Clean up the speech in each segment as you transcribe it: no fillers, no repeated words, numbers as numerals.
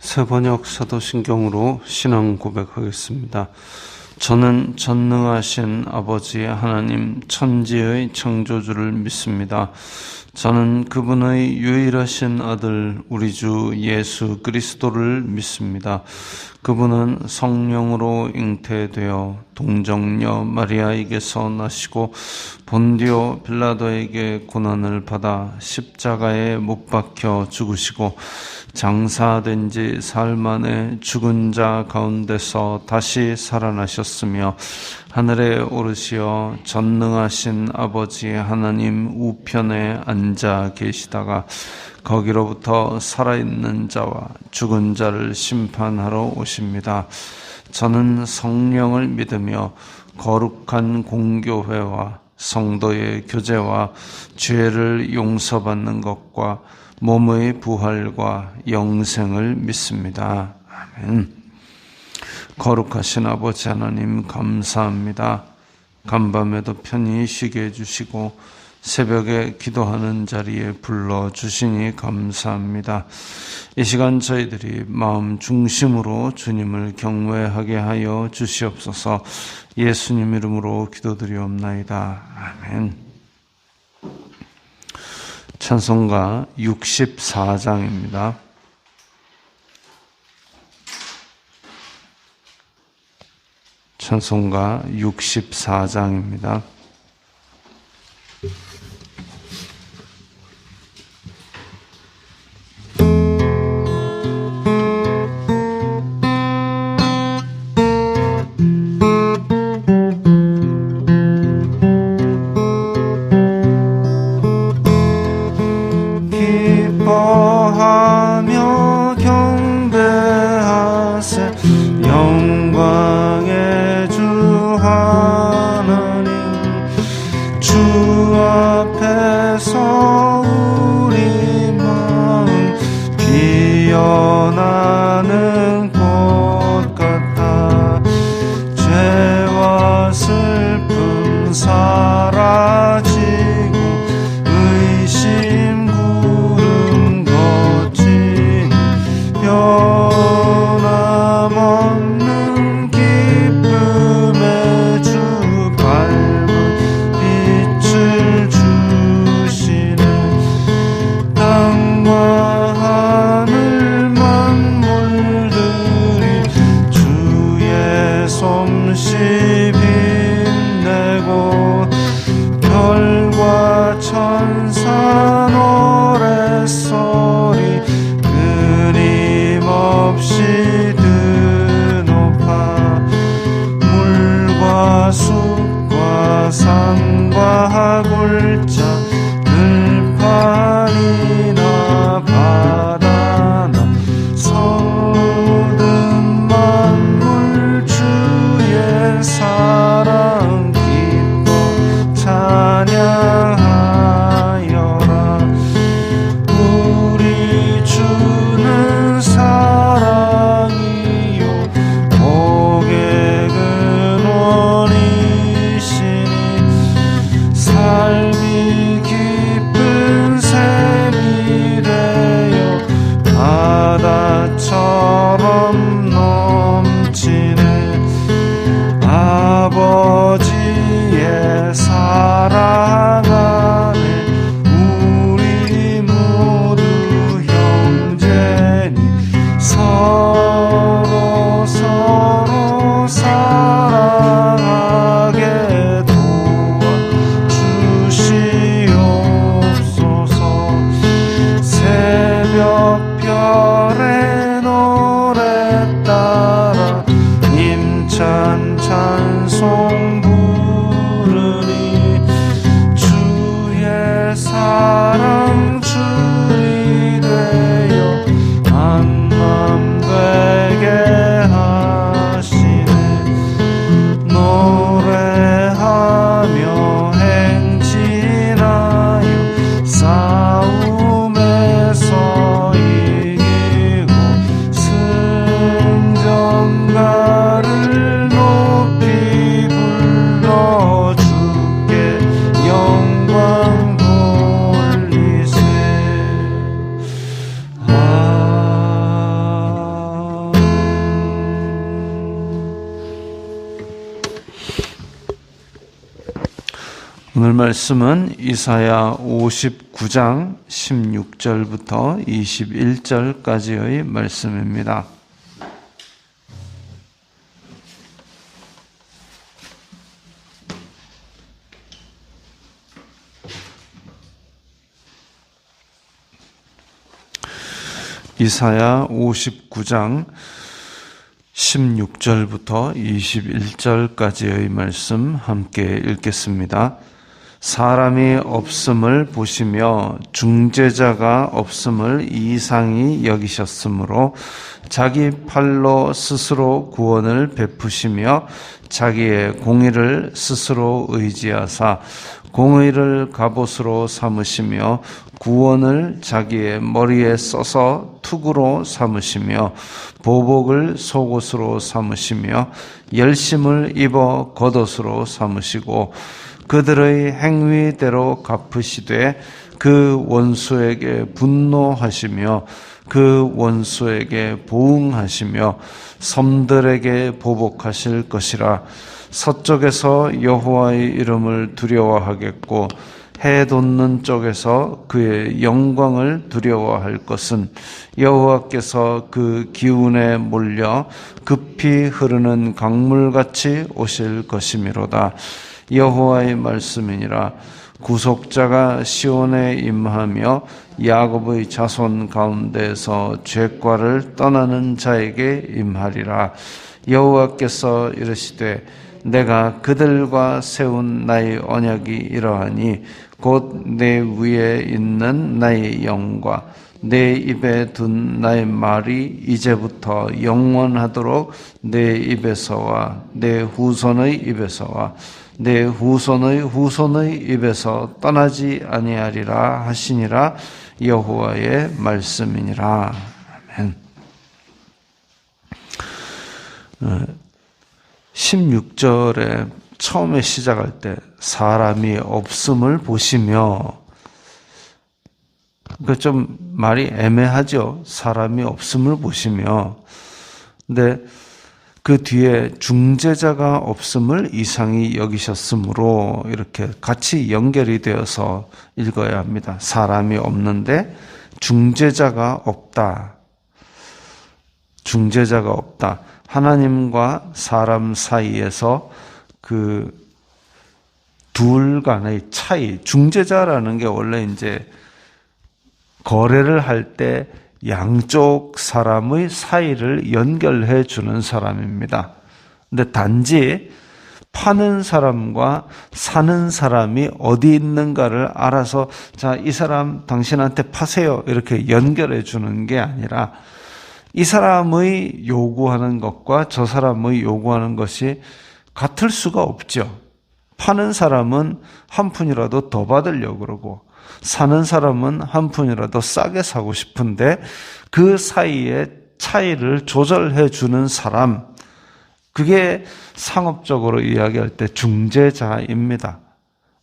새번역 사도신경으로 신앙 고백하겠습니다. 저는 전능하신 아버지 하나님 천지의 창조주를 믿습니다. 저는 그분의 유일하신 아들 우리 주 예수 그리스도를 믿습니다. 그분은 성령으로 잉태되어 동정녀 마리아에게서 나시고 본디오 빌라도에게 고난을 받아 십자가에 못 박혀 죽으시고 장사된 지 사흘 만에 죽은 자 가운데서 다시 살아나셨으며 하늘에 오르시어 전능하신 아버지 하나님 우편에 앉아 계시다가 거기로부터 살아있는 자와 죽은 자를 심판하러 오십니다. 저는 성령을 믿으며 거룩한 공교회와 성도의 교제와 죄를 용서받는 것과 몸의 부활과 영생을 믿습니다. 아멘. 거룩하신 아버지 하나님 감사합니다. 간밤에도 편히 쉬게 해주시고 새벽에 기도하는 자리에 불러주시니 감사합니다. 이 시간 저희들이 마음 중심으로 주님을 경외하게 하여 주시옵소서. 예수님 이름으로 기도드리옵나이다. 아멘. 찬송가 64장입니다. 찬송가 64장입니다. 기뻐하며 경배하세 영광의 주 하나님 주 앞에서 우리 마음 피어나는 꽃 같아 죄와 슬픔 사라지고 의심 변함없는 기쁨의 주 밝은 빛을 주시네 땅과 하늘 만물들이 주의 솜씨 빛내고 별과 천사 노랫소리 끊임없이 드높아 물과 숲과 산과 골짜 들판이나 바다나 서든 만물 주의 사랑 기뻐 찬양하여라 우리 주는 사랑이요 복의 근원이시니 삶이 깊은 샘이 되어 바다처럼 넘치네 아버지의 사랑 안에 우리 모두 형제니 서로 사랑하게 도와주시오 오늘 말씀은 이사야 59장 16절부터 21절까지의 말씀입니다. 이사야 59장 16절부터 21절까지의 말씀 함께 읽겠습니다. 사람이 없음을 보시며 중재자가 없음을 이상히 여기셨으므로 자기 팔로 스스로 구원을 베푸시며 자기의 공의를 스스로 의지하사 공의를 갑옷으로 삼으시며 구원을 자기의 머리에 써서 투구로 삼으시며 보복을 속옷으로 삼으시며 열심을 입어 겉옷으로 삼으시고 그들의 행위대로 갚으시되 그 원수에게 분노하시며 그 원수에게 보응하시며 섬들에게 보복하실 것이라. 서쪽에서 여호와의 이름을 두려워하겠고 해 돋는 쪽에서 그의 영광을 두려워할 것은 여호와께서 그 기운에 몰려 급히 흐르는 강물같이 오실 것이미로다. 여호와의 말씀이니라. 구속자가 시온에 임하며 야곱의 자손 가운데에서 죄과를 떠나는 자에게 임하리라. 여호와께서 이르시되 내가 그들과 세운 나의 언약이 이러하니 곧 내 위에 있는 나의 영과 내 입에 둔 나의 말이 이제부터 영원하도록 내 입에서와 내 후손의 입에서와 내 후손의 후손의 입에서 떠나지 아니하리라 하시니라. 여호와의 말씀이니라. 아멘. 16절에 처음에 시작할 때 사람이 없음을 보시며, 그 좀 말이 애매하죠. 사람이 없음을 보시며. 근데 그 뒤에 중재자가 없음을 이상히 여기셨으므로 이렇게 같이 연결이 되어서 읽어야 합니다. 사람이 없는데 중재자가 없다. 중재자가 없다. 하나님과 사람 사이에서 그 둘 간의 차이, 중재자라는 게 원래 이제 거래를 할 때 양쪽 사람의 사이를 연결해 주는 사람입니다. 근데 단지 파는 사람과 사는 사람이 어디 있는가를 알아서 자, 이 사람 당신한테 파세요 이렇게 연결해 주는 게 아니라 이 사람의 요구하는 것과 저 사람의 요구하는 것이 같을 수가 없죠. 파는 사람은 한 푼이라도 더 받으려고 그러고 사는 사람은 한 푼이라도 싸게 사고 싶은데 그 사이에 차이를 조절해 주는 사람, 그게 상업적으로 이야기할 때 중재자입니다.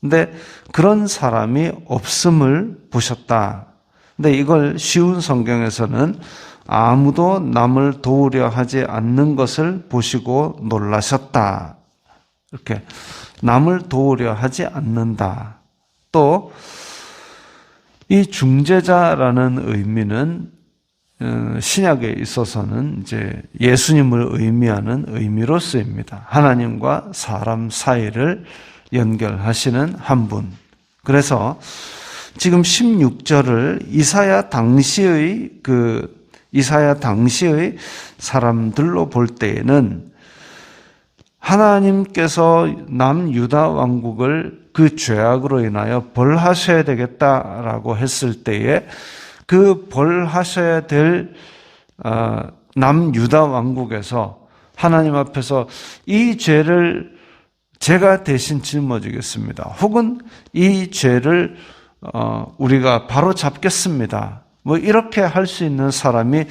근데 그런 사람이 없음을 보셨다. 근데 이걸 쉬운 성경에서는 아무도 남을 도우려 하지 않는 것을 보시고 놀라셨다. 이렇게 남을 도우려 하지 않는다. 또 이 중재자라는 의미는 신약에 있어서는 이제 예수님을 의미하는 의미로 쓰입니다. 하나님과 사람 사이를 연결하시는 한 분. 그래서 지금 16절을 이사야 당시의 사람들로 볼 때에는 하나님께서 남유다 왕국을 그 죄악으로 인하여 벌하셔야 되겠다라고 했을 때에 그 벌하셔야 될 남유다 왕국에서 하나님 앞에서 이 죄를 제가 대신 짊어지겠습니다. 혹은 이 죄를 우리가 바로 잡겠습니다. 뭐 이렇게 할 수 있는 사람이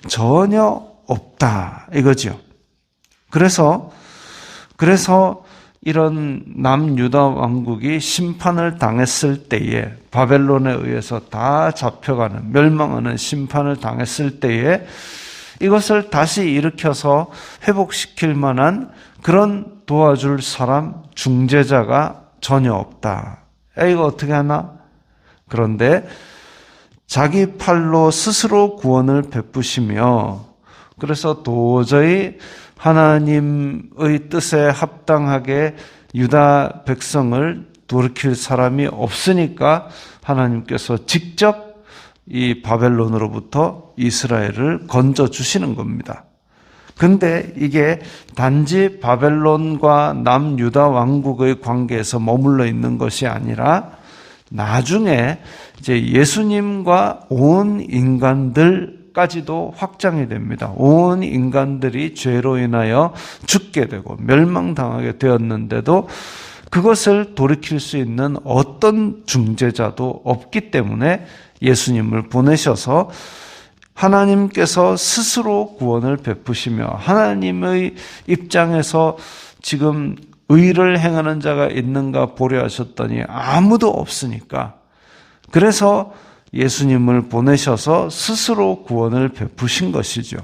전혀 없다 이거죠. 그래서 이런 남유다 왕국이 심판을 당했을 때에 바벨론에 의해서 다 잡혀가는 멸망하는 심판을 당했을 때에 이것을 다시 일으켜서 회복시킬 만한 그런 도와줄 사람 중재자가 전혀 없다. 이거 어떻게 하나? 그런데 자기 팔로 스스로 구원을 베푸시며 그래서 도저히 하나님의 뜻에 합당하게 유다 백성을 돌이킬 사람이 없으니까 하나님께서 직접 이 바벨론으로부터 이스라엘을 건져 주시는 겁니다. 근데 이게 단지 바벨론과 남유다 왕국의 관계에서 머물러 있는 것이 아니라 나중에 이제 예수님과 온 인간들까지도 확장이 됩니다. 온 인간들이 죄로 인하여 죽게 되고 멸망당하게 되었는데도 그것을 돌이킬 수 있는 어떤 중재자도 없기 때문에 예수님을 보내셔서 하나님께서 스스로 구원을 베푸시며 하나님의 입장에서 지금 의를 행하는 자가 있는가 보려 하셨더니 아무도 없으니까 그래서 예수님을 보내셔서 스스로 구원을 베푸신 것이죠.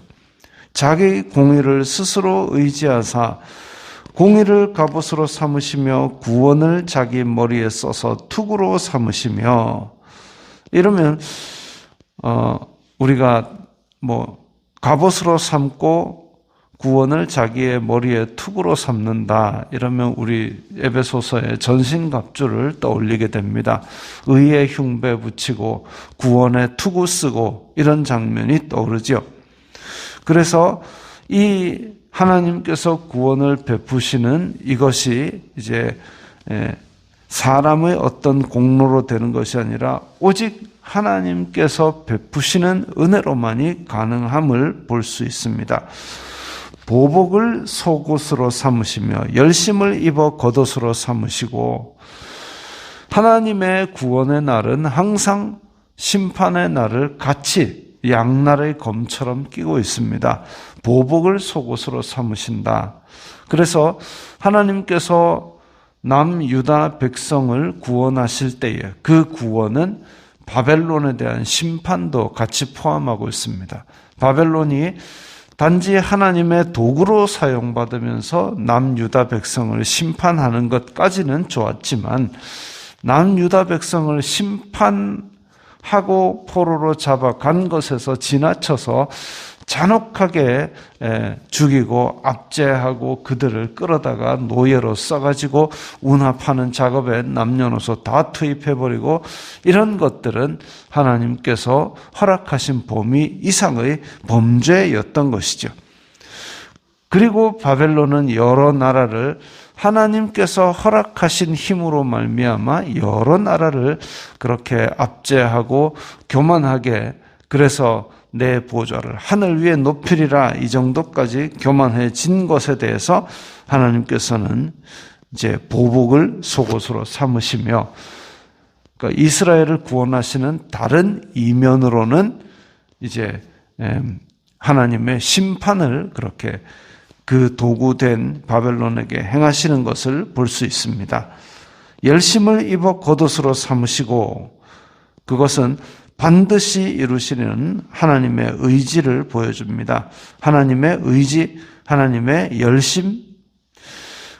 자기 공의를 스스로 의지하사 공의를 갑옷으로 삼으시며 구원을 자기 머리에 써서 투구로 삼으시며 이러면 우리가 갑옷으로 삼고 구원을 자기의 머리에 투구로 삼는다. 이러면 우리 에베소서의 전신갑주를 떠올리게 됩니다. 의의 흉배 붙이고 구원의 투구 쓰고 이런 장면이 떠오르죠. 그래서 이 하나님께서 구원을 베푸시는 이것이 이제 사람의 어떤 공로로 되는 것이 아니라 오직 하나님께서 베푸시는 은혜로만이 가능함을 볼 수 있습니다. 보복을 속옷으로 삼으시며 열심을 입어 겉옷으로 삼으시고 하나님의 구원의 날은 항상 심판의 날을 같이 양날의 검처럼 끼고 있습니다. 보복을 속옷으로 삼으신다. 그래서 하나님께서 남유다 백성을 구원하실 때에 그 구원은 바벨론에 대한 심판도 같이 포함하고 있습니다. 바벨론이 단지 하나님의 도구로 사용받으면서 남유다 백성을 심판하는 것까지는 좋았지만 남유다 백성을 심판하고 포로로 잡아간 것에서 지나쳐서 잔혹하게 죽이고 압제하고 그들을 끌어다가 노예로 써가지고 운합하는 작업에 남녀노소 다 투입해버리고 이런 것들은 하나님께서 허락하신 범위 이상의 범죄였던 것이죠. 그리고 바벨론은 여러 나라를 하나님께서 허락하신 힘으로 말미암아 여러 나라를 그렇게 압제하고 교만하게 그래서 내 보좌를 하늘 위에 높이리라 이 정도까지 교만해진 것에 대해서 하나님께서는 이제 보복을 속옷으로 삼으시며 그러니까 이스라엘을 구원하시는 다른 이면으로는 이제 하나님의 심판을 그렇게 그 도구된 바벨론에게 행하시는 것을 볼 수 있습니다. 열심을 입어 겉옷으로 삼으시고 그것은 반드시 이루시는 하나님의 의지를 보여줍니다. 하나님의 의지, 하나님의 열심.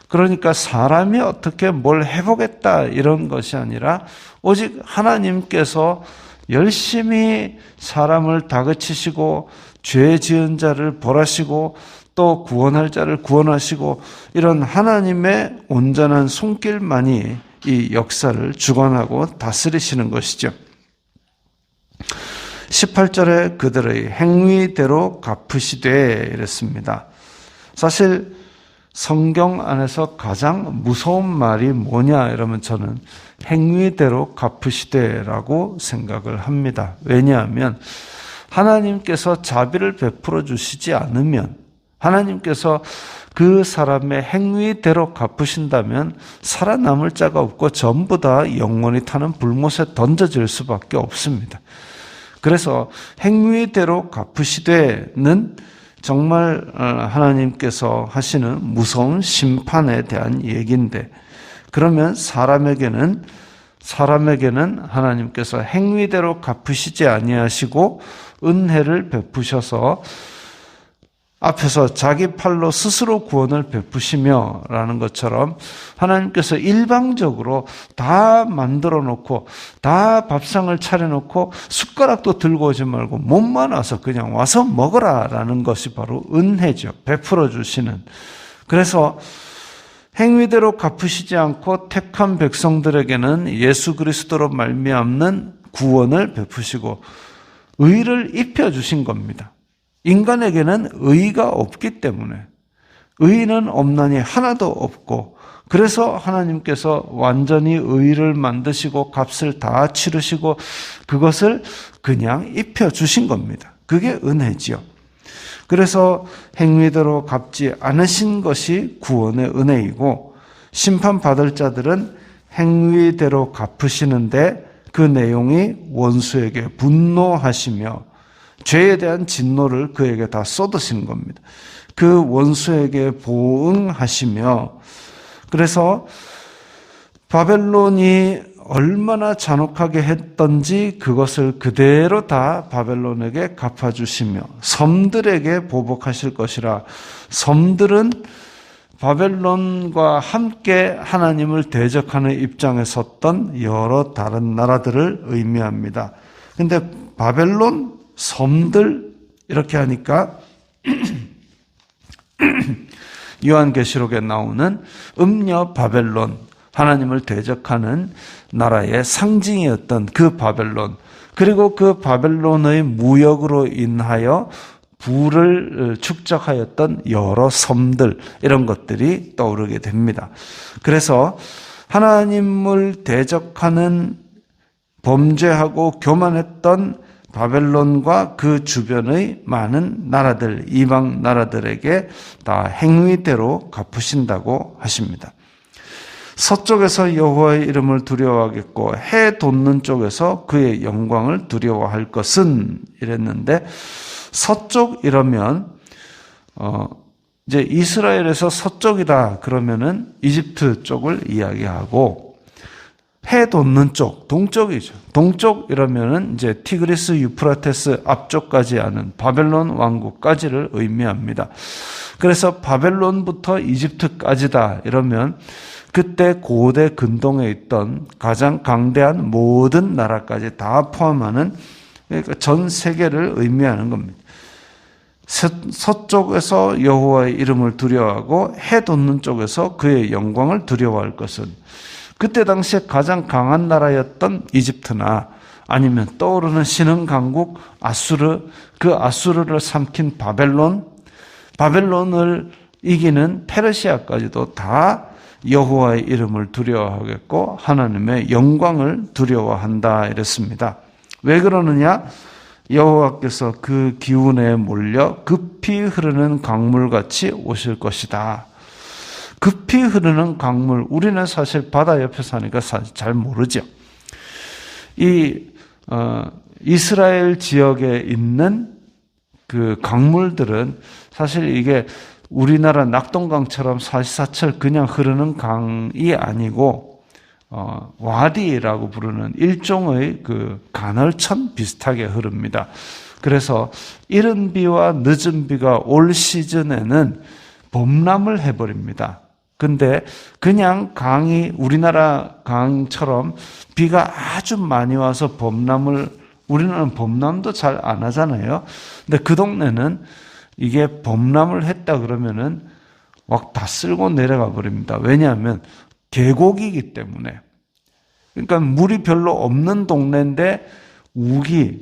그러니까 사람이 어떻게 뭘 해보겠다 이런 것이 아니라 오직 하나님께서 열심히 사람을 다그치시고 죄 지은 자를 벌하시고 또 구원할 자를 구원하시고 이런 하나님의 온전한 손길만이 이 역사를 주관하고 다스리시는 것이죠. 18절에 그들의 행위대로 갚으시되 이랬습니다. 사실 성경 안에서 가장 무서운 말이 뭐냐 이러면 저는 행위대로 갚으시되라고 생각을 합니다. 왜냐하면 하나님께서 자비를 베풀어 주시지 않으면 하나님께서 그 사람의 행위대로 갚으신다면 살아남을 자가 없고 전부 다 영원히 타는 불못에 던져질 수밖에 없습니다. 그래서 행위대로 갚으시되는 정말 하나님께서 하시는 무서운 심판에 대한 얘기인데 그러면 사람에게는 하나님께서 행위대로 갚으시지 아니하시고 은혜를 베푸셔서 앞에서 자기 팔로 스스로 구원을 베푸시며 라는 것처럼 하나님께서 일방적으로 다 만들어 놓고 다 밥상을 차려 놓고 숟가락도 들고 오지 말고 몸만 와서 그냥 와서 먹어라 라는 것이 바로 은혜죠. 베풀어 주시는. 그래서 행위대로 갚으시지 않고 택한 백성들에게는 예수 그리스도로 말미암는 구원을 베푸시고 의를 입혀 주신 겁니다. 인간에게는 의가 없기 때문에 의는 없나니 하나도 없고 그래서 하나님께서 완전히 의를 만드시고 값을 다 치르시고 그것을 그냥 입혀 주신 겁니다. 그게 은혜지요. 그래서 행위대로 갚지 않으신 것이 구원의 은혜이고 심판받을 자들은 행위대로 갚으시는데 그 내용이 원수에게 분노하시며 죄에 대한 진노를 그에게 다 쏟으시는 겁니다. 그 원수에게 보응하시며 그래서 바벨론이 얼마나 잔혹하게 했던지 그것을 그대로 다 바벨론에게 갚아주시며 섬들에게 보복하실 것이라. 섬들은 바벨론과 함께 하나님을 대적하는 입장에 섰던 여러 다른 나라들을 의미합니다. 근데 바벨론, 섬들 이렇게 하니까 요한계시록에 나오는 음녀 바벨론, 하나님을 대적하는 나라의 상징이었던 그 바벨론, 그리고 그 바벨론의 무역으로 인하여 부를 축적하였던 여러 섬들, 이런 것들이 떠오르게 됩니다. 그래서 하나님을 대적하는 범죄하고 교만했던 바벨론과 그 주변의 많은 나라들, 이방 나라들에게 다 행위대로 갚으신다고 하십니다. 서쪽에서 여호와의 이름을 두려워하겠고 해 돋는 쪽에서 그의 영광을 두려워할 것은 이랬는데, 서쪽 이러면 이제 이스라엘에서 서쪽이다 그러면은 이집트 쪽을 이야기하고, 해 돋는 쪽, 동쪽이죠. 동쪽 이러면은 이제 티그리스 유프라테스 앞쪽까지 아는 바벨론 왕국까지를 의미합니다. 그래서 바벨론부터 이집트까지다 이러면 그때 고대 근동에 있던 가장 강대한 모든 나라까지 다 포함하는, 그러니까 전 세계를 의미하는 겁니다. 서쪽에서 여호와의 이름을 두려워하고 해 돋는 쪽에서 그의 영광을 두려워할 것은, 그때 당시에 가장 강한 나라였던 이집트나 아니면 떠오르는 신흥 강국 아수르, 그 아수르를 삼킨 바벨론, 바벨론을 이기는 페르시아까지도 다 여호와의 이름을 두려워하겠고 하나님의 영광을 두려워한다 이랬습니다. 왜 그러느냐? 여호와께서 그 기운에 몰려 급히 흐르는 강물같이 오실 것이다. 급히 흐르는 강물, 우리는 사실 바다 옆에 사니까 잘 모르죠. 이스라엘 지역에 있는 그 강물들은 사실 이게 우리나라 낙동강처럼 사시사철 그냥 흐르는 강이 아니고 와디라고 부르는 일종의 그 간헐천 비슷하게 흐릅니다. 그래서 이른 비와 늦은 비가 올 시즌에는 범람을 해버립니다. 근데 그냥 강이 우리나라 강처럼 비가 아주 많이 와서 범람을, 우리는 범람도 잘 안 하잖아요. 근데 그 동네는 이게 범람을 했다 그러면은 막 다 쓸고 내려가 버립니다. 왜냐하면 계곡이기 때문에. 그러니까 물이 별로 없는 동네인데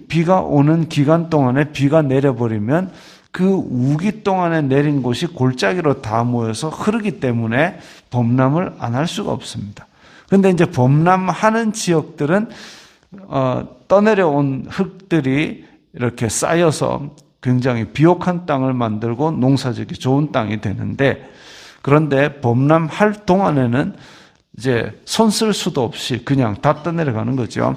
비가 오는 기간 동안에 비가 내려버리면 그 우기 동안에 내린 곳이 골짜기로 다 모여서 흐르기 때문에 범람을 안 할 수가 없습니다. 그런데 이제 범람하는 지역들은 떠내려온 흙들이 이렇게 쌓여서 굉장히 비옥한 땅을 만들고 농사짓기 좋은 땅이 되는데, 그런데 범람할 동안에는 이제 손 쓸 수도 없이 그냥 다 떠내려가는 거죠.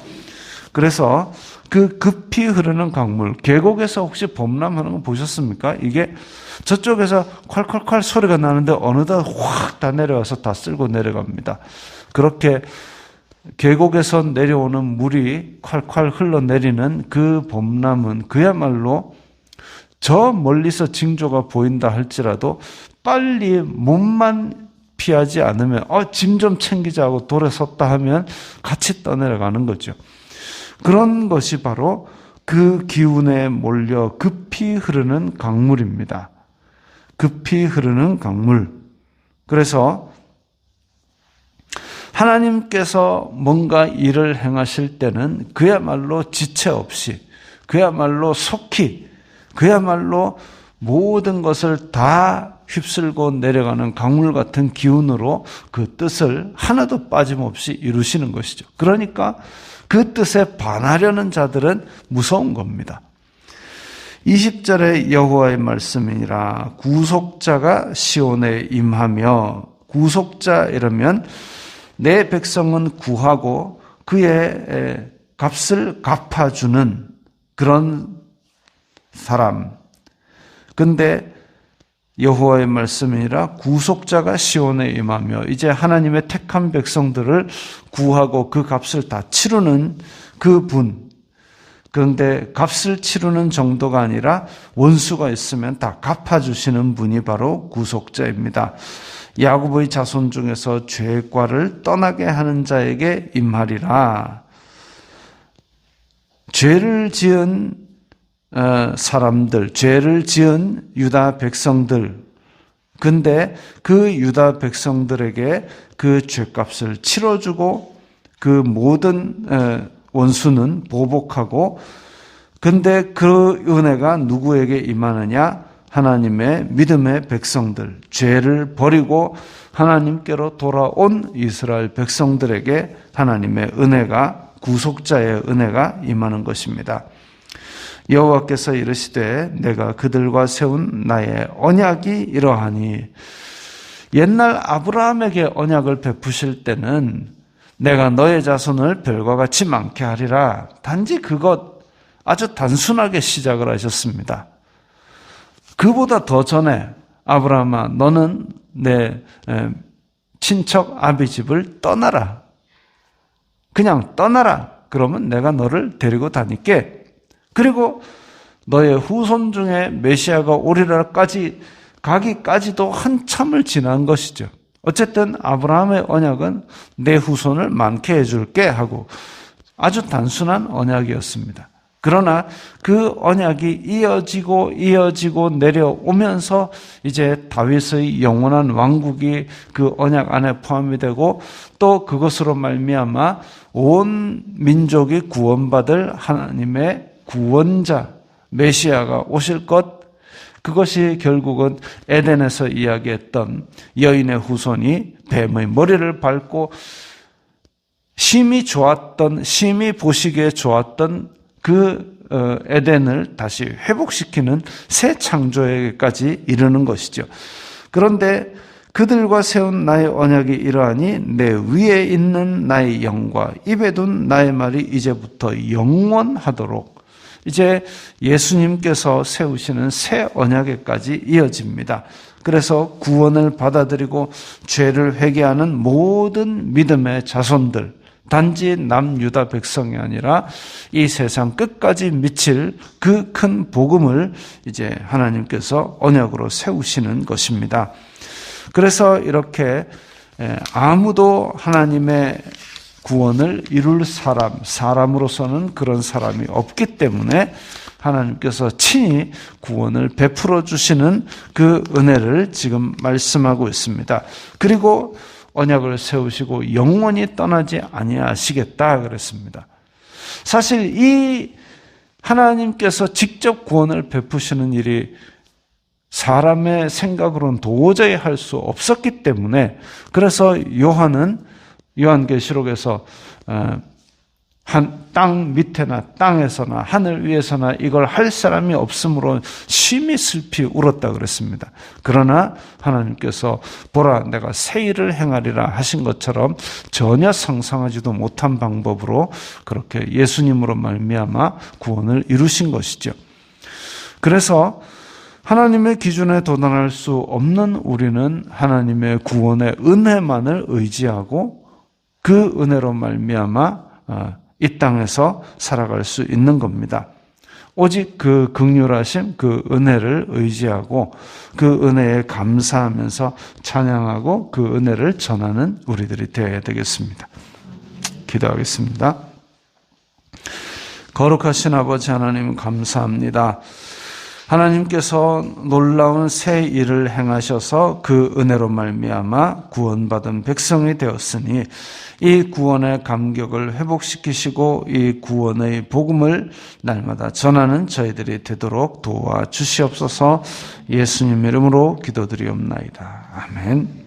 그래서 그 급히 흐르는 강물, 계곡에서 혹시 범람하는 거 보셨습니까? 이게 저쪽에서 콸콸콸 소리가 나는데 어느덧 확 다 내려와서 다 쓸고 내려갑니다. 그렇게 계곡에서 내려오는 물이 콸콸 흘러내리는 그 범람은 그야말로 저 멀리서 징조가 보인다 할지라도 빨리 몸만 피하지 않으면 짐 좀 챙기자 하고 돌에 섰다 하면 같이 떠내려가는 거죠. 그런 것이 바로 그 기운에 몰려 급히 흐르는 강물입니다. 급히 흐르는 강물. 그래서 하나님께서 뭔가 일을 행하실 때는 그야말로 지체 없이, 그야말로 속히, 그야말로 모든 것을 다 휩쓸고 내려가는 강물 같은 기운으로 그 뜻을 하나도 빠짐없이 이루시는 것이죠. 그러니까 그 뜻에 반하려는 자들은 무서운 겁니다. 20절에 여호와의 말씀이니라. 구속자가 시온에 임하며, 구속자 이러면 내 백성은 구하고 그의 값을 갚아주는 그런 사람. 근데 여호와의 말씀이니라. 구속자가 시온에 임하며, 이제 하나님의 택한 백성들을 구하고 그 값을 다 치르는 그 분. 그런데 값을 치르는 정도가 아니라 원수가 있으면 다 갚아주시는 분이 바로 구속자입니다. 야곱의 자손 중에서 죄과를 떠나게 하는 자에게 임하리라. 죄를 지은 사람들, 죄를 지은 유다 백성들, 근데 그 유다 백성들에게 그 죄값을 치러주고 그 모든 원수는 보복하고, 근데 그 은혜가 누구에게 임하느냐? 하나님의 믿음의 백성들, 죄를 버리고 하나님께로 돌아온 이스라엘 백성들에게 하나님의 은혜가, 구속자의 은혜가 임하는 것입니다. 여호와께서 이르시되 내가 그들과 세운 나의 언약이 이러하니, 옛날 아브라함에게 언약을 베푸실 때는 내가 너의 자손을 별과 같이 많게 하리라, 단지 그것 아주 단순하게 시작을 하셨습니다. 그보다 더 전에 아브라함아, 너는 내 친척 아비 집을 떠나라. 그냥 떠나라. 그러면 내가 너를 데리고 다닐게. 그리고 너의 후손 중에 메시아가 오리라까지 가기까지도 한참을 지난 것이죠. 어쨌든 아브라함의 언약은 내 후손을 많게 해줄게 하고 아주 단순한 언약이었습니다. 그러나 그 언약이 이어지고 내려오면서 이제 다윗의 영원한 왕국이 그 언약 안에 포함이 되고, 또 그것으로 말미암아 온 민족이 구원받을 하나님의 구원자 메시아가 오실 것, 그것이 결국은 에덴에서 이야기했던 여인의 후손이 뱀의 머리를 밟고 심히 보시기에 좋았던 그 에덴을 다시 회복시키는 새 창조에게까지 이르는 것이죠. 그런데 그들과 세운 나의 언약이 이러하니 내 위에 있는 나의 영과 입에 둔 나의 말이 이제부터 영원하도록, 이제 예수님께서 세우시는 새 언약에까지 이어집니다. 그래서 구원을 받아들이고 죄를 회개하는 모든 믿음의 자손들, 단지 남유다 백성이 아니라 이 세상 끝까지 미칠 그 큰 복음을 이제 하나님께서 언약으로 세우시는 것입니다. 그래서 이렇게 아무도 하나님의 구원을 이룰 사람으로서는 그런 사람이 없기 때문에 하나님께서 친히 구원을 베풀어 주시는 그 은혜를 지금 말씀하고 있습니다. 그리고 언약을 세우시고 영원히 떠나지 아니하시겠다 그랬습니다. 사실 이 하나님께서 직접 구원을 베푸시는 일이 사람의 생각으로는 도저히 할 수 없었기 때문에, 그래서 요한은 요한계시록에서 땅 밑에나 땅에서나 하늘 위에서나 이걸 할 사람이 없으므로 심히 슬피 울었다 그랬습니다. 그러나 하나님께서 보라 내가 새 일을 행하리라 하신 것처럼 전혀 상상하지도 못한 방법으로 그렇게 예수님으로 말미암아 구원을 이루신 것이죠. 그래서 하나님의 기준에 도달할 수 없는 우리는 하나님의 구원의 은혜만을 의지하고 그 은혜로 말미암아 이 땅에서 살아갈 수 있는 겁니다. 오직 그 긍휼하심, 그 은혜를 의지하고 그 은혜에 감사하면서 찬양하고 그 은혜를 전하는 우리들이 되어야 되겠습니다. 기도하겠습니다. 거룩하신 아버지 하나님 감사합니다. 하나님께서 놀라운 새 일을 행하셔서 그 은혜로 말미암아 구원받은 백성이 되었으니 이 구원의 감격을 회복시키시고 이 구원의 복음을 날마다 전하는 저희들이 되도록 도와주시옵소서. 예수님 이름으로 기도드리옵나이다. 아멘.